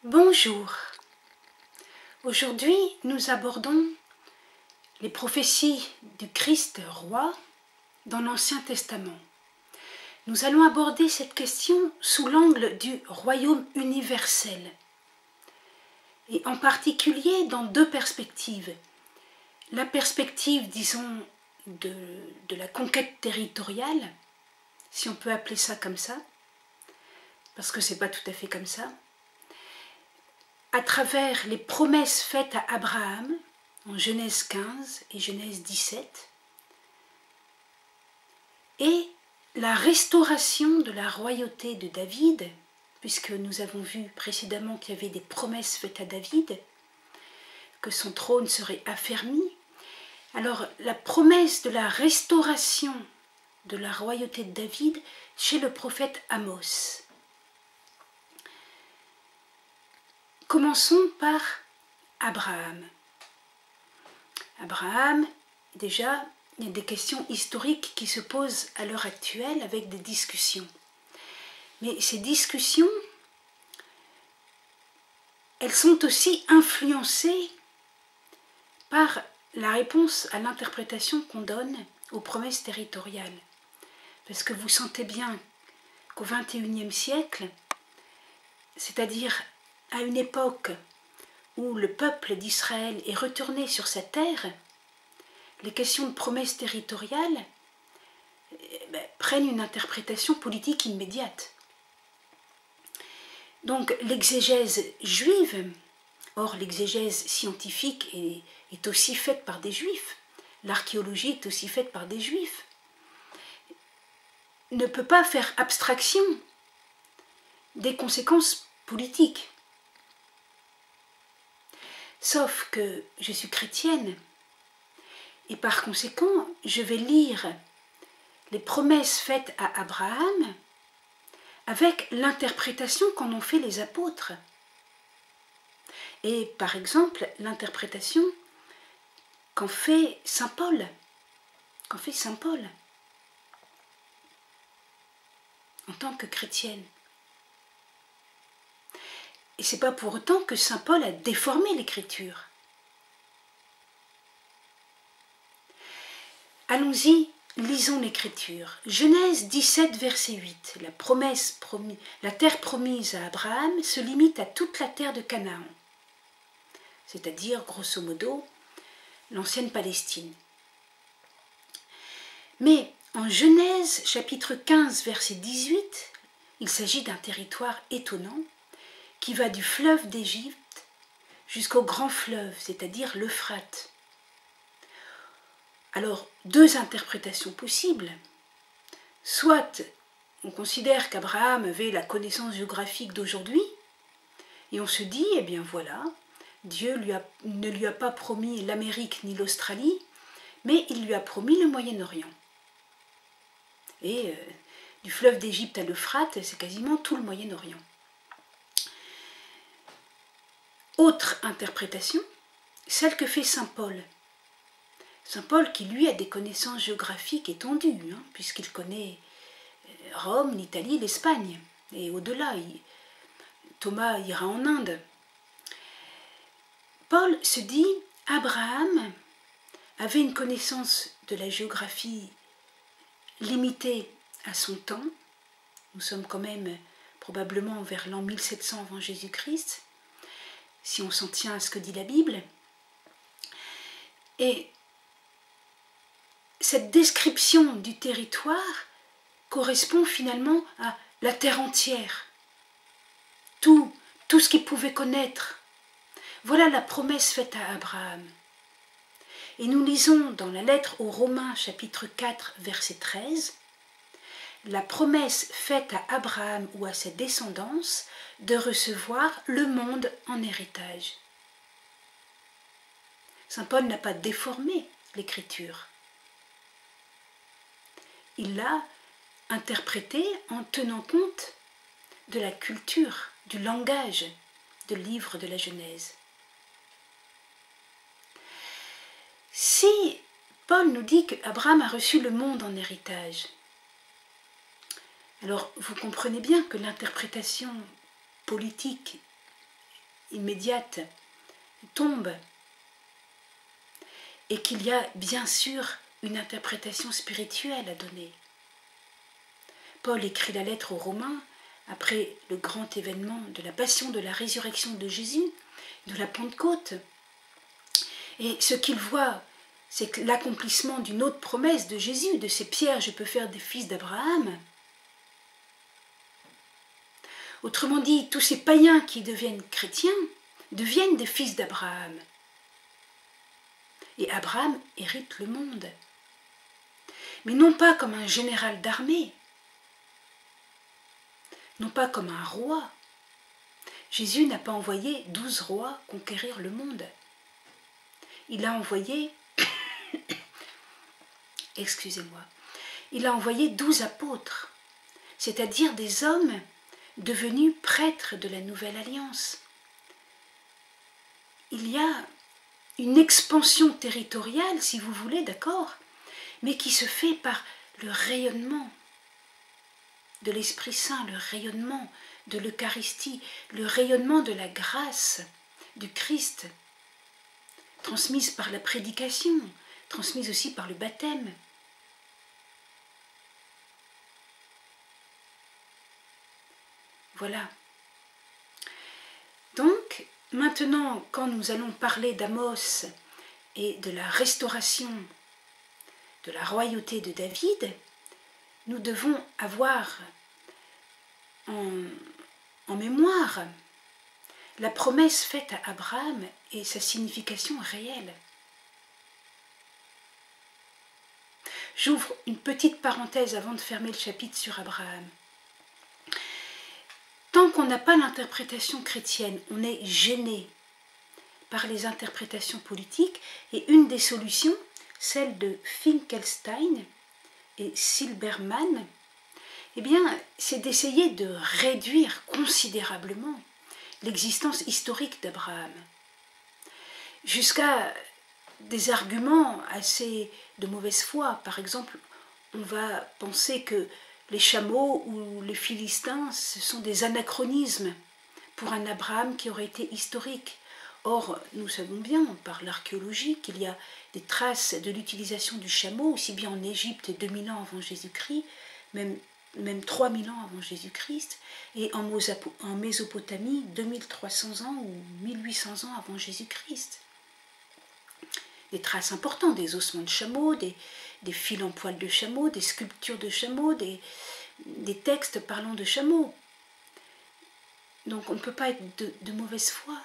Bonjour. Aujourd'hui, nous abordons les prophéties du Christ roi dans l'Ancien Testament. Nous allons aborder cette question sous l'angle du royaume universel, et en particulier dans deux perspectives. La perspective, disons, de la conquête territoriale, si on peut appeler ça comme ça, parce que c'est pas tout à fait comme ça, à travers les promesses faites à Abraham en Genèse 15 et Genèse 17, et la restauration de la royauté de David, puisque nous avons vu précédemment qu'il y avait des promesses faites à David, que son trône serait affermi. Alors la promesse de la restauration de la royauté de David chez le prophète Amos. Commençons par Abraham. Abraham, déjà, il y a des questions historiques qui se posent à l'heure actuelle avec des discussions. Mais ces discussions, elles sont aussi influencées par la réponse à l'interprétation qu'on donne aux promesses territoriales. Parce que vous sentez bien qu'au XXIe siècle, c'est-à-dire à une époque où le peuple d'Israël est retourné sur sa terre, les questions de promesses territoriales prennent une interprétation politique immédiate. Donc l'exégèse juive, or l'exégèse scientifique est aussi faite par des juifs, l'archéologie est aussi faite par des juifs, ne peut pas faire abstraction des conséquences politiques. Sauf que je suis chrétienne et par conséquent, je vais lire les promesses faites à Abraham avec l'interprétation qu'en ont fait les apôtres. Et par exemple, l'interprétation qu'en fait saint Paul. En tant que chrétienne. Et ce n'est pas pour autant que saint Paul a déformé l'écriture. Allons-y, lisons l'écriture. Genèse 17, verset 8. La terre promise à Abraham se limite à toute la terre de Canaan, c'est-à-dire, grosso modo, l'ancienne Palestine. Mais en Genèse, chapitre 15, verset 18, il s'agit d'un territoire étonnant qui va du fleuve d'Égypte jusqu'au grand fleuve, c'est-à-dire l'Euphrate. Alors, deux interprétations possibles. Soit on considère qu'Abraham avait la connaissance géographique d'aujourd'hui, et on se dit, eh bien voilà, Dieu ne lui a pas promis l'Amérique ni l'Australie, mais il lui a promis le Moyen-Orient. Et du fleuve d'Égypte à l'Euphrate, c'est quasiment tout le Moyen-Orient. Autre interprétation, celle que fait saint Paul. Saint Paul qui lui a des connaissances géographiques étendues, puisqu'il connaît Rome, l'Italie, l'Espagne. Et au-delà, Thomas ira en Inde. Paul se dit, Abraham avait une connaissance de la géographie limitée à son temps. Nous sommes quand même probablement vers l'an 1700 avant Jésus-Christ, si on s'en tient à ce que dit la Bible. Et cette description du territoire correspond finalement à la terre entière. Tout ce qu'il pouvait connaître. Voilà la promesse faite à Abraham. Et nous lisons dans la lettre aux Romains, chapitre 4, verset 13, la promesse faite à Abraham ou à sa descendance de recevoir le monde en héritage. Saint Paul n'a pas déformé l'écriture. Il l'a interprétée en tenant compte de la culture, du langage du livre de la Genèse. Si Paul nous dit qu'Abraham a reçu le monde en héritage, alors vous comprenez bien que l'interprétation politique immédiate tombe et qu'il y a bien sûr une interprétation spirituelle à donner. Paul écrit la lettre aux Romains après le grand événement de la passion, de la résurrection de Jésus, de la Pentecôte. Et ce qu'il voit, c'est l'accomplissement d'une autre promesse de Jésus, de ces pierres, je peux faire des fils d'Abraham. Autrement dit, tous ces païens qui deviennent chrétiens deviennent des fils d'Abraham. Et Abraham hérite le monde. Mais non pas comme un général d'armée, non pas comme un roi. Jésus n'a pas envoyé 12 rois conquérir le monde. Il a envoyé, excusez-moi, il a envoyé 12 apôtres, c'est-à-dire des hommes devenus prêtres de la Nouvelle Alliance. Il y a une expansion territoriale, si vous voulez, d'accord, mais qui se fait par le rayonnement de l'Esprit Saint, le rayonnement de l'Eucharistie, le rayonnement de la grâce du Christ, transmise par la prédication, transmise aussi par le baptême. Voilà. Donc, maintenant, quand nous allons parler d'Amos et de la restauration de la royauté de David, nous devons avoir en mémoire la promesse faite à Abraham et sa signification réelle. J'ouvre une petite parenthèse avant de fermer le chapitre sur Abraham. Tant qu'on n'a pas l'interprétation chrétienne, on est gêné par les interprétations politiques, et une des solutions, celle de Finkelstein et Silberman, eh bien, c'est d'essayer de réduire considérablement l'existence historique d'Abraham, jusqu'à des arguments assez de mauvaise foi. Par exemple, on va penser que les chameaux ou les Philistins, ce sont des anachronismes pour un Abraham qui aurait été historique. Or, nous savons bien, par l'archéologie, qu'il y a des traces de l'utilisation du chameau, aussi bien en Égypte 2000 ans avant Jésus-Christ, même 3000 ans avant Jésus-Christ, et en Mésopotamie 2300 ans ou 1800 ans avant Jésus-Christ. Des traces importantes, des ossements de chameau, des fils en poil de chameau, des sculptures de chameau, des textes parlant de chameau. Donc on ne peut pas être de mauvaise foi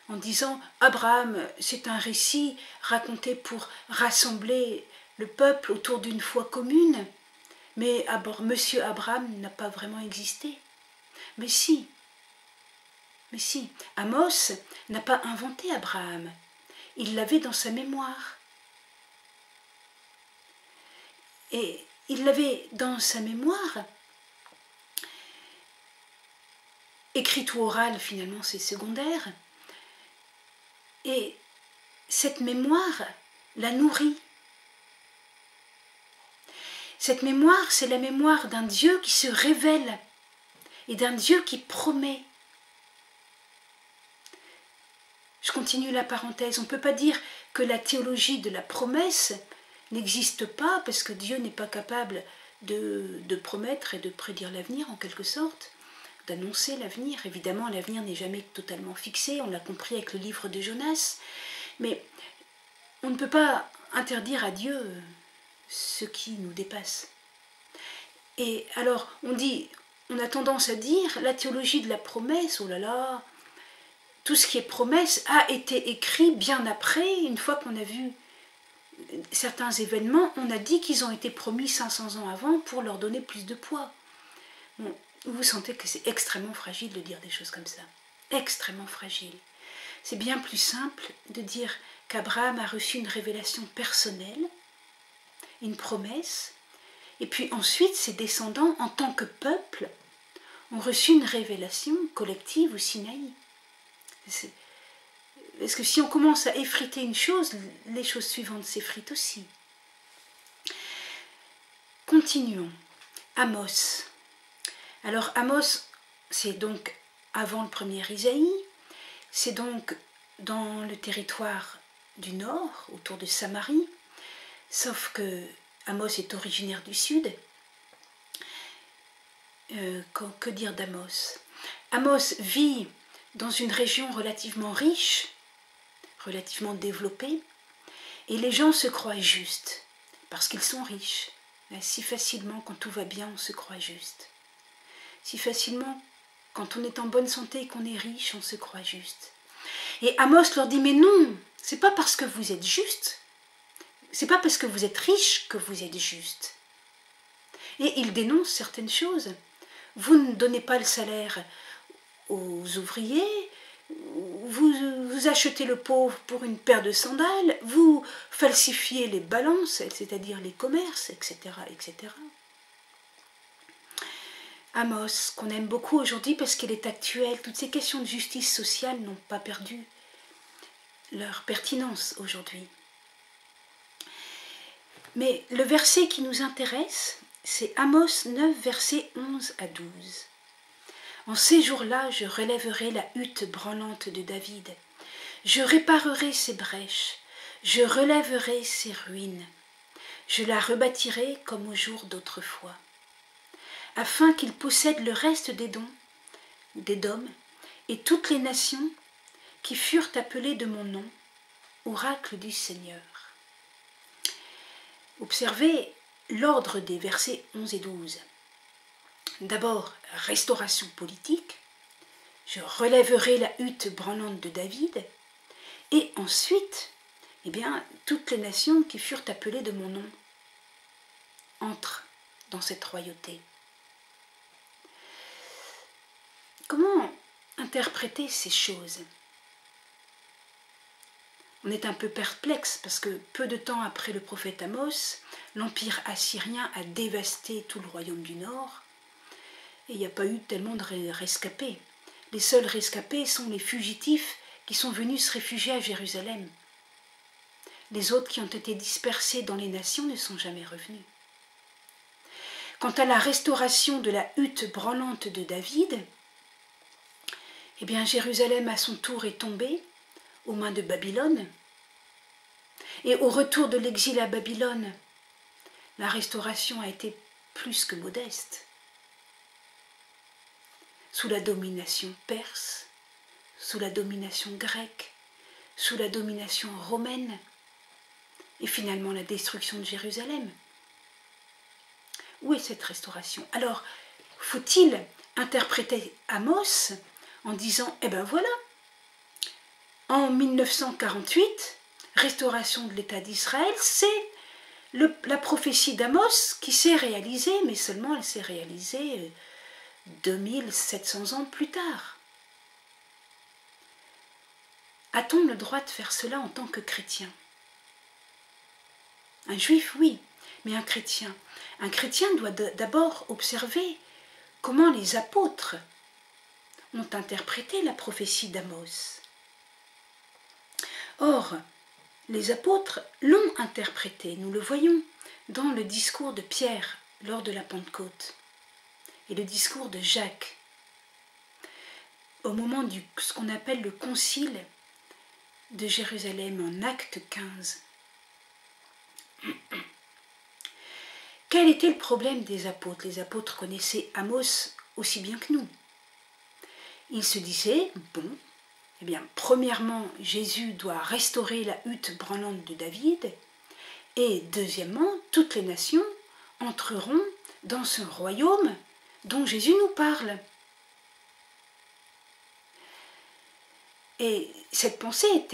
en disant Abraham, c'est un récit raconté pour rassembler le peuple autour d'une foi commune, mais Monsieur Abraham n'a pas vraiment existé. Mais si, Amos n'a pas inventé Abraham, il l'avait dans sa mémoire. Et il l'avait dans sa mémoire, écrit ou oral finalement c'est secondaire, et cette mémoire la nourrit. Cette mémoire, c'est la mémoire d'un Dieu qui se révèle et d'un Dieu qui promet. Je continue la parenthèse. On ne peut pas dire que la théologie de la promesse n'existe pas parce que Dieu n'est pas capable de promettre et de prédire l'avenir en quelque sorte, d'annoncer l'avenir. Évidemment, l'avenir n'est jamais totalement fixé, on l'a compris avec le livre de Jonas, mais on ne peut pas interdire à Dieu ce qui nous dépasse. Et alors, on a tendance à dire, la théologie de la promesse, oh là là, tout ce qui est promesse a été écrit bien après, une fois qu'on a vu certains événements, on a dit qu'ils ont été promis 500 ans avant pour leur donner plus de poids. Bon, vous sentez que c'est extrêmement fragile de dire des choses comme ça. Extrêmement fragile. C'est bien plus simple de dire qu'Abraham a reçu une révélation personnelle, une promesse, et puis ensuite ses descendants, en tant que peuple, ont reçu une révélation collective au Sinaï. Parce que si on commence à effriter une chose, les choses suivantes s'effritent aussi. Continuons. Amos. Alors Amos, c'est donc avant le premier Isaïe. C'est donc dans le territoire du nord, autour de Samarie, sauf que Amos est originaire du sud. Que dire d'Amos? Amos vit dans une région relativement riche, relativement développée, et les gens se croient justes, parce qu'ils sont riches. Si facilement, quand tout va bien, on se croit juste. Si facilement, quand on est en bonne santé et qu'on est riche, on se croit juste. Et Amos leur dit, mais non, c'est pas parce que vous êtes juste, c'est pas parce que vous êtes riche que vous êtes juste. Et il dénonce certaines choses. Vous ne donnez pas le salaire aux ouvriers, vous achetez le pauvre pour une paire de sandales, vous falsifiez les balances, c'est-à-dire les commerces, etc., etc. Amos, qu'on aime beaucoup aujourd'hui parce qu'elle est actuelle, toutes ces questions de justice sociale n'ont pas perdu leur pertinence aujourd'hui. Mais le verset qui nous intéresse, c'est Amos 9, versets 11 à 12. En ces jours-là, je relèverai la hutte branlante de David. Je réparerai ses brèches, je relèverai ses ruines. Je la rebâtirai comme au jour d'autrefois, afin qu'il possède le reste d'Édom, et toutes les nations qui furent appelées de mon nom, oracle du Seigneur. Observez l'ordre des versets 11 et 12. D'abord, restauration politique. Je relèverai la hutte branlante de David. Et ensuite, toutes les nations qui furent appelées de mon nom entrent dans cette royauté. Comment interpréter ces choses? On est un peu perplexe parce que peu de temps après le prophète Amos, l'empire assyrien a dévasté tout le royaume du Nord et il n'y a pas eu tellement de rescapés. Les seuls rescapés sont les fugitifs qui sont venus se réfugier à Jérusalem. Les autres qui ont été dispersés dans les nations ne sont jamais revenus. Quant à la restauration de la hutte branlante de David, Jérusalem à son tour est tombée aux mains de Babylone. Et au retour de l'exil à Babylone, la restauration a été plus que modeste. Sous la domination perse, sous la domination grecque, sous la domination romaine, et finalement la destruction de Jérusalem. Où est cette restauration? Alors, faut-il interpréter Amos en disant, voilà, en 1948, restauration de l'État d'Israël, c'est la prophétie d'Amos qui s'est réalisée, mais seulement elle s'est réalisée 2700 ans plus tard. A-t-on le droit de faire cela en tant que chrétien? Un juif, oui, mais un chrétien doit d'abord observer comment les apôtres ont interprété la prophétie d'Amos. Or, les apôtres l'ont interprété, nous le voyons dans le discours de Pierre lors de la Pentecôte et le discours de Jacques au moment de ce qu'on appelle le concile de Jérusalem en Acte 15. Quel était le problème des apôtres? Les apôtres connaissaient Amos aussi bien que nous. Ils se disaient, premièrement, Jésus doit restaurer la hutte branlante de David, et deuxièmement, toutes les nations entreront dans ce royaume dont Jésus nous parle. Et cette pensée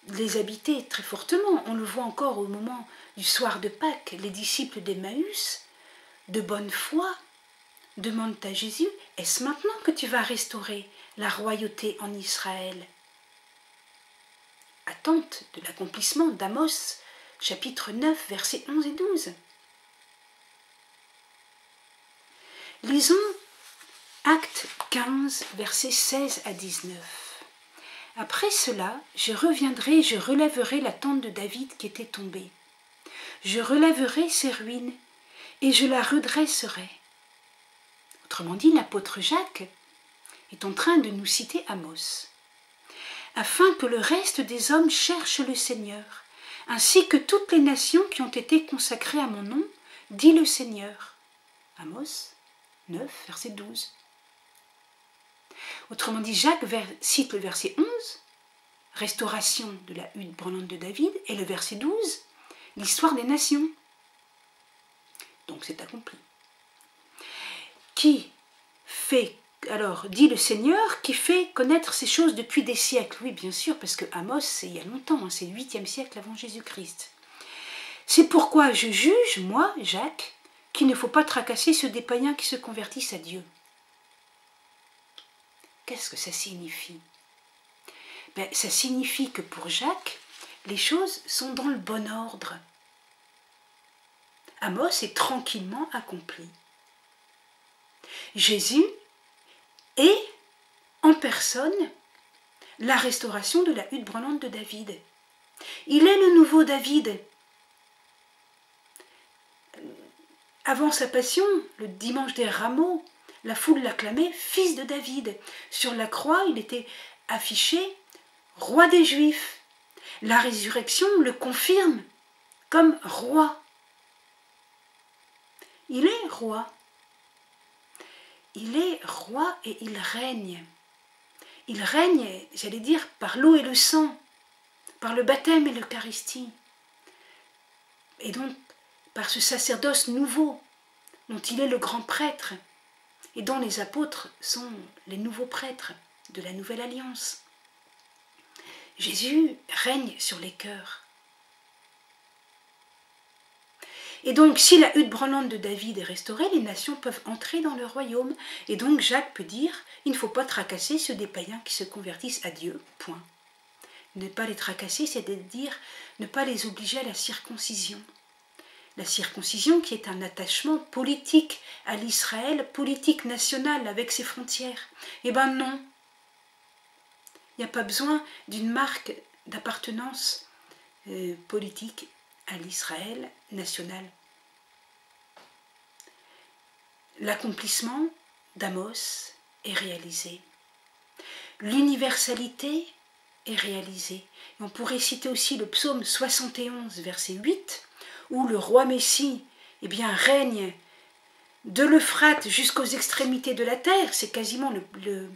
les habitait très fortement. On le voit encore au moment du soir de Pâques. Les disciples d'Emmaüs, de bonne foi, demandent à Jésus, est-ce maintenant que tu vas restaurer la royauté en Israël? Attente de l'accomplissement d'Amos, chapitre 9, versets 11 et 12. Lisons Acte 15, versets 16 à 19. Après cela, je reviendrai et je relèverai la tente de David qui était tombée. Je relèverai ses ruines et je la redresserai. Autrement dit, l'apôtre Jacques est en train de nous citer Amos. Afin que le reste des hommes cherche le Seigneur, ainsi que toutes les nations qui ont été consacrées à mon nom, dit le Seigneur. Amos 9, verset 12. Autrement dit, Jacques cite le verset 11, restauration de la hutte brûlante de David, et le verset 12, l'histoire des nations. Donc c'est accompli. Qui fait, alors dit le Seigneur, qui fait connaître ces choses depuis des siècles. Oui, bien sûr, parce que Amos, c'est il y a longtemps, hein, c'est le 8e siècle avant Jésus-Christ. C'est pourquoi je juge, moi, Jacques, qu'il ne faut pas tracasser ceux des païens qui se convertissent à Dieu. Qu'est-ce que ça signifie? Ben, ça signifie que pour Jacques, les choses sont dans le bon ordre. Amos est tranquillement accompli. Jésus est en personne la restauration de la hutte brûlante de David. Il est le nouveau David. Avant sa passion, le dimanche des rameaux, la foule l'acclamait fils de David. Sur la croix, il était affiché roi des Juifs. La résurrection le confirme comme roi. Il est roi. Il est roi et il règne. Il règne, j'allais dire, par l'eau et le sang, par le baptême et l'Eucharistie. Et donc, par ce sacerdoce nouveau, dont il est le grand prêtre, et dont les apôtres sont les nouveaux prêtres de la Nouvelle Alliance. Jésus règne sur les cœurs. Et donc, si la hutte brûlante de David est restaurée, les nations peuvent entrer dans le royaume. Et donc, Jacques peut dire, il ne faut pas tracasser ceux des païens qui se convertissent à Dieu, point. Ne pas les tracasser, c'est-à-dire ne pas les obliger à la circoncision. La circoncision qui est un attachement politique à l'Israël, politique nationale avec ses frontières. Eh bien non, il n'y a pas besoin d'une marque d'appartenance politique à l'Israël national. L'accomplissement d'Amos est réalisé. L'universalité est réalisée. Et on pourrait citer aussi le psaume 71, verset 8, où le roi Messie règne de l'Euphrate jusqu'aux extrémités de la terre. C'est quasiment le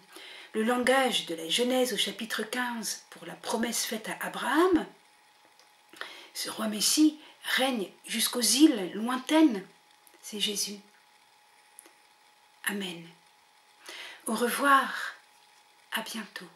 langage de la Genèse au chapitre 15 pour la promesse faite à Abraham. Ce roi Messie règne jusqu'aux îles lointaines. C'est Jésus. Amen. Au revoir. À bientôt.